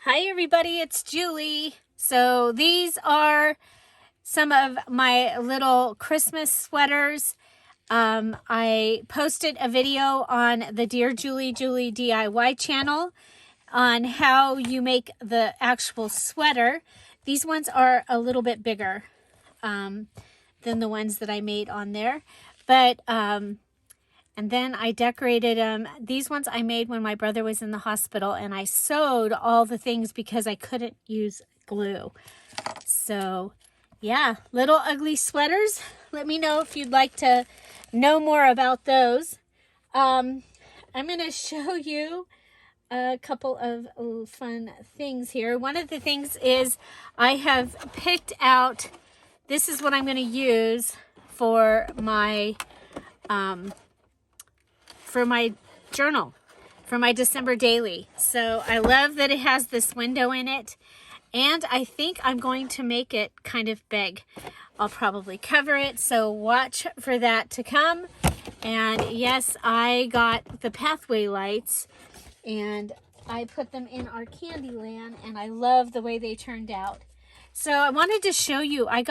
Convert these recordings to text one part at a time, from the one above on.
Hi everybody, it's Julie. So these are some of my little Christmas sweaters. I posted a video on the DearJulieJulie DIY channel on how you make the actual sweater. These ones are a little bit bigger than the ones that I made on there. But and then I decorated them. These ones I made when my brother was in the hospital, and I sewed all the things because I couldn't use glue. So yeah, little ugly sweaters. Let me know if you'd like to know more about those. I'm going to show you a couple of fun things here. One of the things is I have picked out, this is what I'm going to use for my journal, for my December daily. So I love that it has this window in it, and I think I'm going to make it kind of big. I'll probably cover it, so watch for that to come. And yes, I got the pathway lights and I put them in our Candyland, and I love the way they turned out. So I wanted to show you, I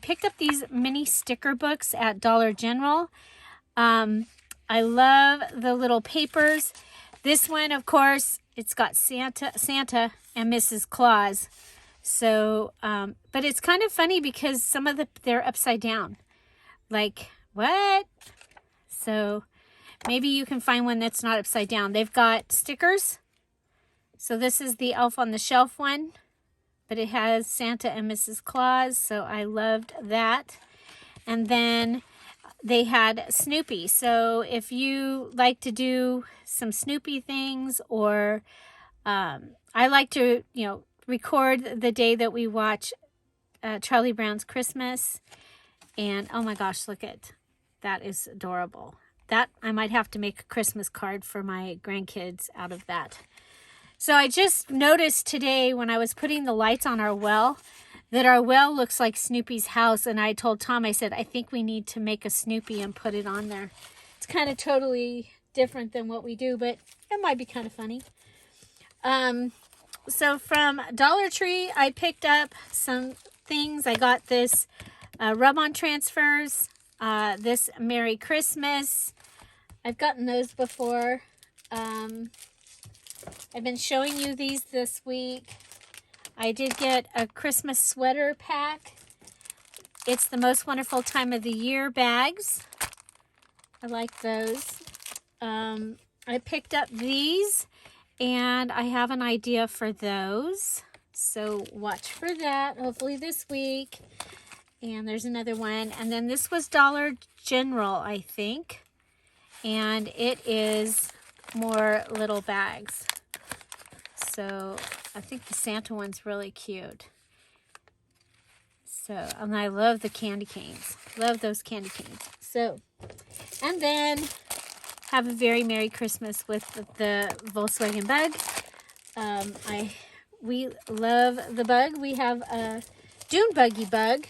picked up these mini sticker books at Dollar General. I love the little papers. This one, of course, it's got Santa and Mrs. Claus. So, but it's kind of funny because some of they're upside down. Like, what? So maybe you can find one that's not upside down. They've got stickers. So this is the Elf on the Shelf one, but it has Santa and Mrs. Claus. So I loved that. And then they had Snoopy. So if you like to do some Snoopy things, or I like to, record the day that we watch Charlie Brown's Christmas. And oh my gosh, look at that, is adorable. That I might have to make a Christmas card for my grandkids out of that. So I just noticed today when I was putting the lights on our well, that our well looks like Snoopy's house. And I told Tom, I said, I think we need to make a Snoopy and put it on there. It's kind of totally different than what we do, but it might be kind of funny. So from Dollar Tree, I picked up some things. I got this rub-on transfers, this Merry Christmas. I've gotten those before. I've been showing you these this week. I did get a Christmas sweater pack. It's the Most Wonderful Time of the Year bags. I like those. I picked up these, and I have an idea for those. So watch for that, hopefully this week. And there's another one. And then this was Dollar General, I think. And it is more little bags. So I think the Santa one's really cute. So, and I love the candy canes. Love those candy canes. So, and then have a very Merry Christmas with the Volkswagen Bug. We love the bug. We have a Dune Buggy bug.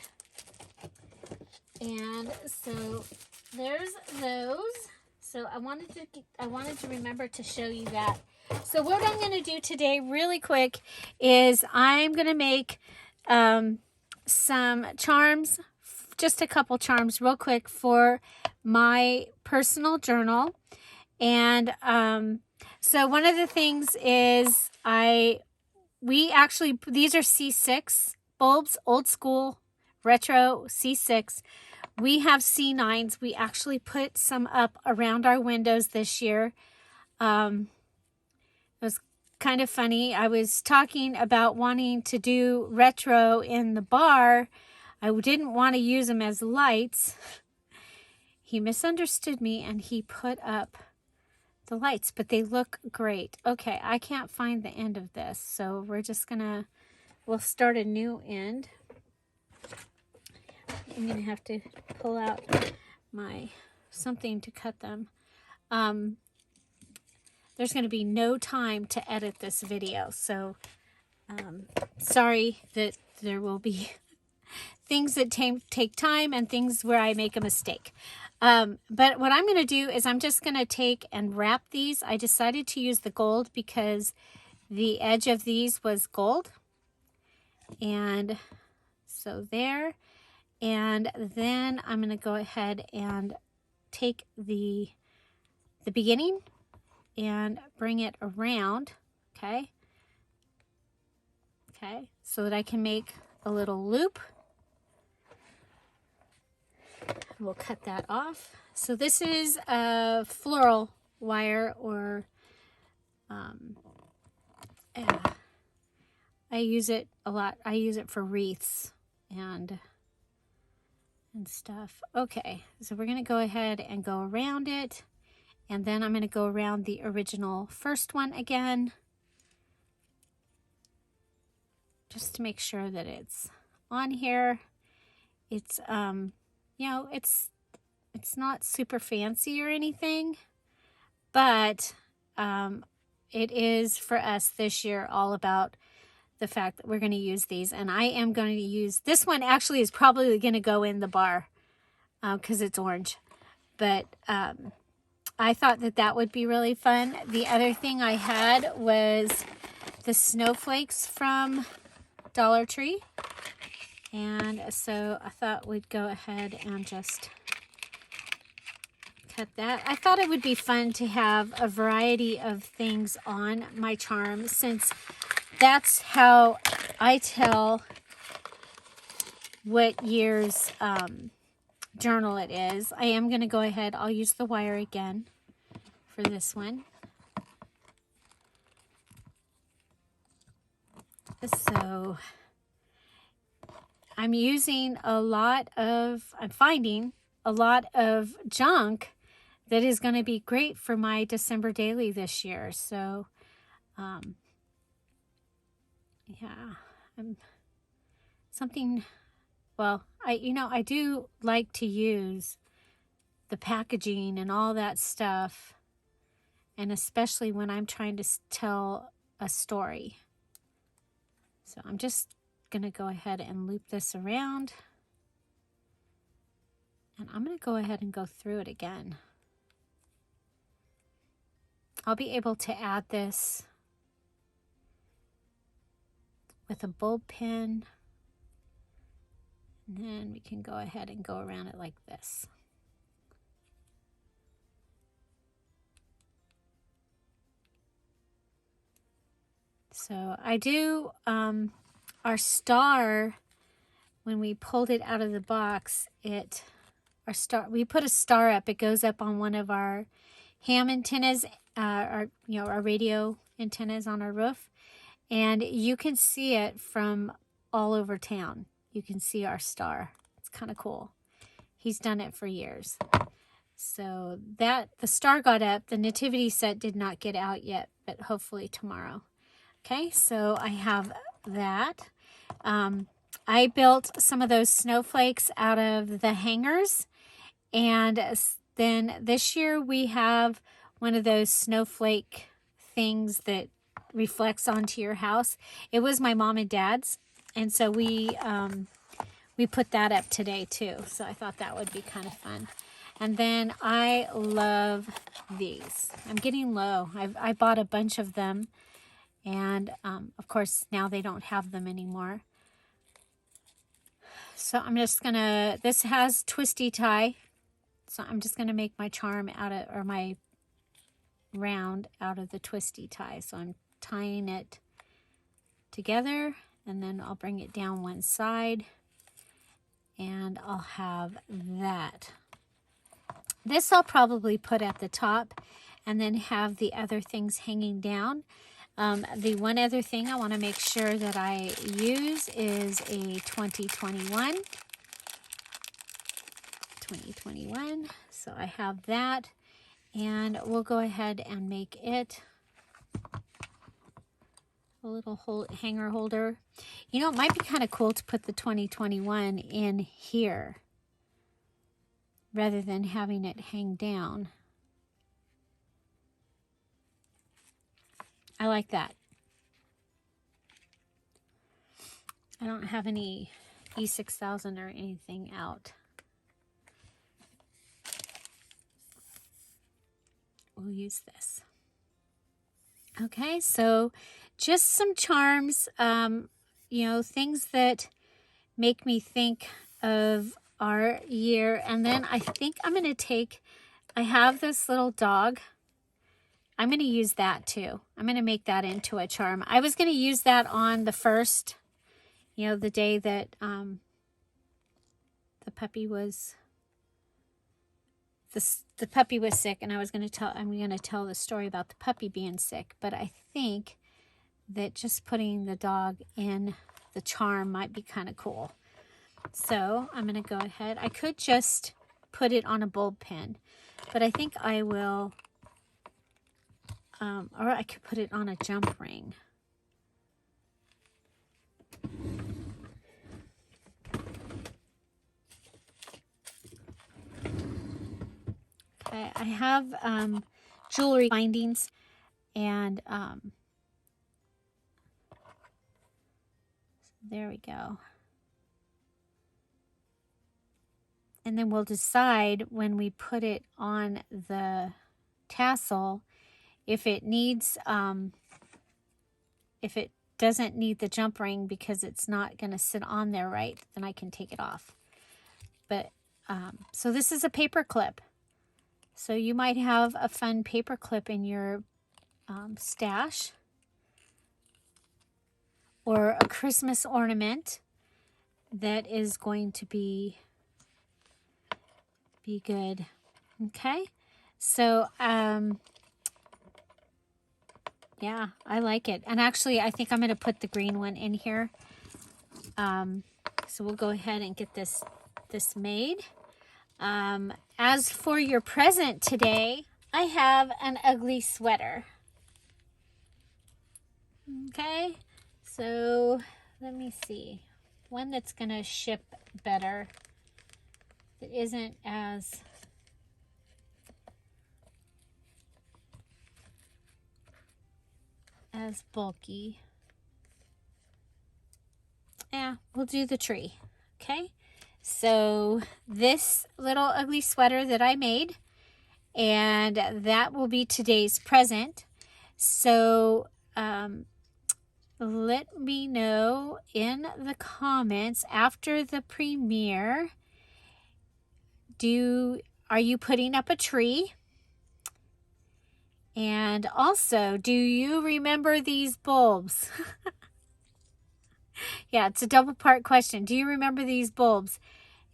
And so there's those. So I wanted to remember to show you that. So what I'm going to do today really quick is I'm going to make some charms, just a couple charms real quick for my personal journal. And so one of the things is these are C6 bulbs, old school, retro C6. We have C9s. We actually put some up around our windows this year. It was kind of funny. I was talking about wanting to do retro in the bar. I didn't want to use them as lights. He misunderstood me and he put up the lights, but they look great. Okay, I can't find the end of this, so we'll start a new end. I'm going to have to pull out something to cut them. There's going to be no time to edit this video, so sorry that there will be things that take time and things where I make a mistake. But what I'm going to do is I'm just going to take and wrap these. I decided to use the gold because the edge of these was gold. And so there. And then I'm going to go ahead and take the beginning and bring it around, okay? Okay, so that I can make a little loop. We'll cut that off. So this is a floral wire, or I use it a lot. I use it for wreaths and stuff. Okay, so we're going to go ahead and go around it, and then I'm going to go around the original first one again, just to make sure that it's on here. It's you know, it's not super fancy or anything, but it is for us this year all about the fact that we're going to use these. And I am going to use this one. Actually is probably going to go in the bar because it's orange, but I thought that that would be really fun. The other thing I had was the snowflakes from Dollar Tree, and so I thought we'd go ahead and just cut that. I thought it would be fun to have a variety of things on my charm, since that's how I tell what year's journal it is. I am going to go ahead, I'll use the wire again for this one. So I'm finding a lot of junk that is going to be great for my December daily this year. So yeah, I do like to use the packaging and all that stuff, and especially when I'm trying to tell a story. So I'm just going to go ahead and loop this around, and I'm going to go ahead and go through it again. I'll be able to add this with a bulb pin, and then we can go ahead and go around it like this. So I do, our star, when we pulled it out of the box, we put a star up. It goes up on one of our ham antennas, our radio antennas on our roof, and you can see it from all over town. You can see our star. It's kind of cool. He's done it for years. So the star got up. The nativity set did not get out yet, but hopefully tomorrow. Okay, so I have that. I built some of those snowflakes out of the hangers, and then this year we have one of those snowflake things that reflects onto your house. It was my mom and dad's, and so we put that up today too. So I thought that would be kind of fun. And then I love these. I'm getting low. I bought a bunch of them, and of course now they don't have them anymore. So I'm just gonna, this has twisty tie, so I'm just gonna make my charm out of, or my round out of the twisty tie. So I'm tying it together, and then I'll bring it down one side, and I'll have that. This I'll probably put at the top, and then have the other things hanging down. The one other thing I want to make sure that I use is a 2021. So I have that, and we'll go ahead and make it a little hanger holder. You know, it might be kind of cool to put the 2021 in here rather than having it hang down. I like that. I don't have any E6000 or anything out. We'll use this. Okay, so just some charms, you know, things that make me think of our year. And then I think I'm going to take, I have this little dog. I'm going to use that too. I'm going to make that into a charm. I was going to use that on the first, you know, the day that the puppy was, the puppy was sick, and I'm going to tell the story about the puppy being sick. But I think that just putting the dog in the charm might be kind of cool. So I'm going to go ahead. I could just put it on a bulb pin, but I think I will, or I could put it on a jump ring. Okay, I have jewelry bindings, and there we go. And then we'll decide when we put it on the tassel if it needs, if it doesn't need the jump ring because it's not going to sit on there right, then I can take it off. But so this is a paper clip. So you might have a fun paper clip in your stash, or a Christmas ornament that is going to be good. Okay, so yeah, I like it. And actually, I think I'm going to put the green one in here. So we'll go ahead and get this made. As for your present today, I have an ugly sweater. Okay, so let me see. One that's going to ship better, that isn't as bulky. Yeah, we'll do the tree. Okay, so this little ugly sweater that I made, and that will be today's present. So let me know in the comments after the premiere, are you putting up a tree? And also, do you remember these bulbs? Yeah, it's a double part question. Do you remember these bulbs?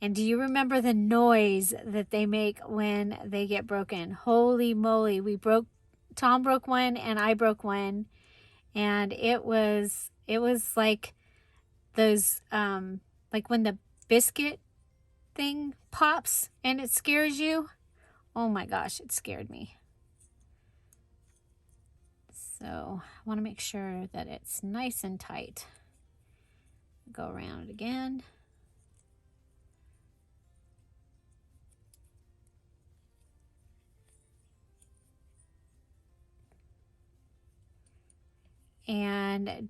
And do you remember the noise that they make when they get broken? Holy moly, Tom broke one and I broke one. And it was like those, like when the biscuit thing pops and it scares you. Oh my gosh, it scared me. So I want to make sure that it's nice and tight. Go around it again. And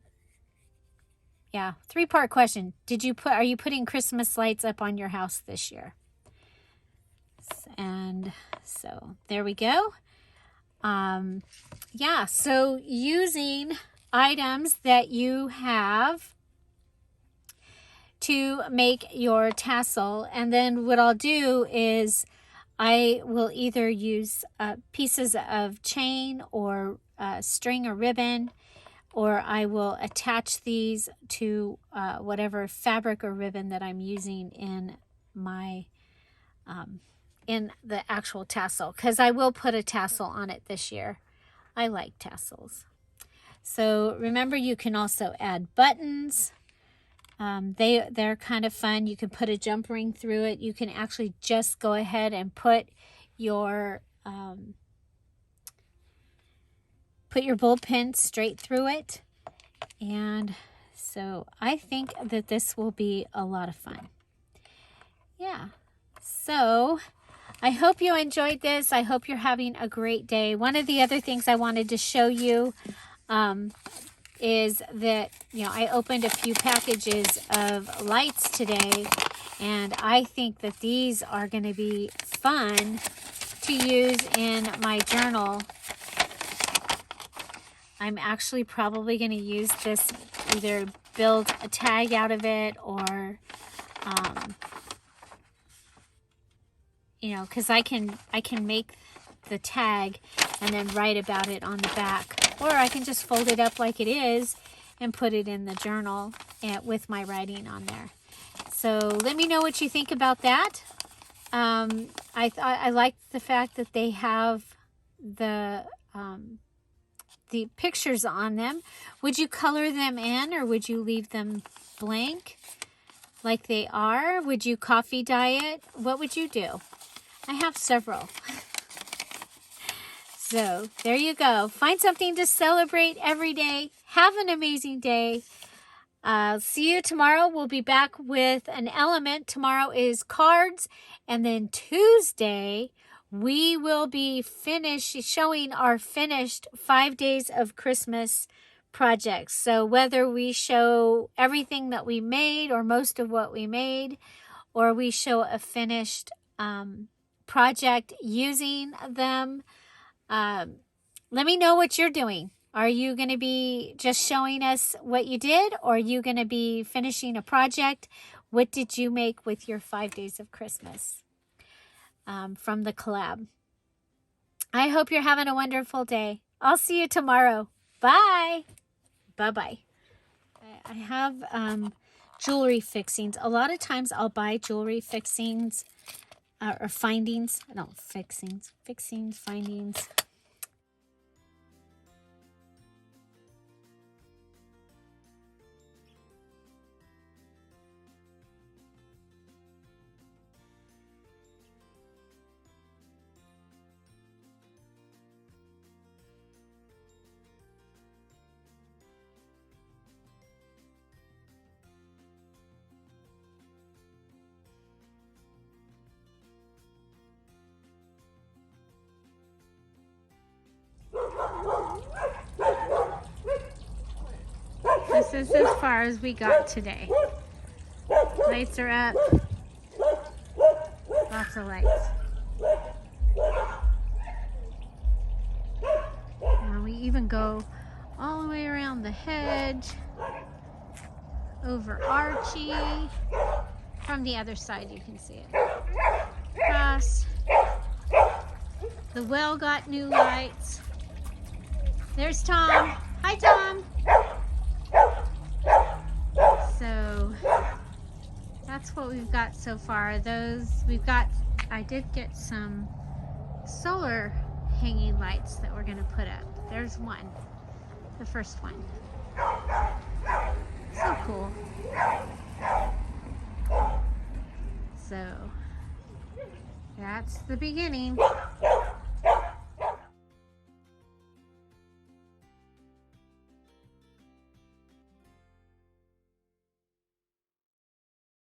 yeah, 3-part question. Are you putting Christmas lights up on your house this year? And so there we go. Yeah, so using items that you have to make your tassel, and then what I'll do is I will either use pieces of chain or string or ribbon, or I will attach these to whatever fabric or ribbon that I'm using in my in the actual tassel, because I will put a tassel on it this year. I like tassels. So remember, you can also add buttons. They're kind of fun. You can put a jump ring through it. You can actually just go ahead and put your bulb pin straight through it. And so I think that this will be a lot of fun. Yeah. So I hope you enjoyed this. I hope you're having a great day. One of the other things I wanted to show you is that, I opened a few packages of lights today, and I think that these are going to be fun to use in my journal. I'm actually probably going to use this, either build a tag out of it or, you know, because I can make the tag and then write about it on the back. Or I can just fold it up like it is and put it in the journal with my writing on there. So let me know what you think about that. I like the fact that they have the pictures on them. Would you color them in, or would you leave them blank like they are? Would you coffee dye it? What would you do? I have several. So there you go. Find something to celebrate every day. Have an amazing day. See you tomorrow. We'll be back with an element. Tomorrow is cards. And then Tuesday, we will be showing our finished 5 days of Christmas projects. So whether we show everything that we made or most of what we made, or we show a finished project using them, let me know what you're doing. Are you going to be just showing us what you did, or are you going to be finishing a project? What did you make with your 5 days of Christmas from the collab? I hope you're having a wonderful day. I'll see you tomorrow. Bye. Bye-bye. I have jewelry fixings. A lot of times I'll buy jewelry fixings or findings. No, fixings. Fixings, findings. This is as far as we got today. Lights are up. Lots of lights. And we even go all the way around the hedge, over Archie. From the other side you can see it. Across. The well got new lights. There's Tom. Hi, Tom. So that's what we've got so far. I did get some solar hanging lights that we're going to put up. There's one, the first one. So cool. So that's the beginning.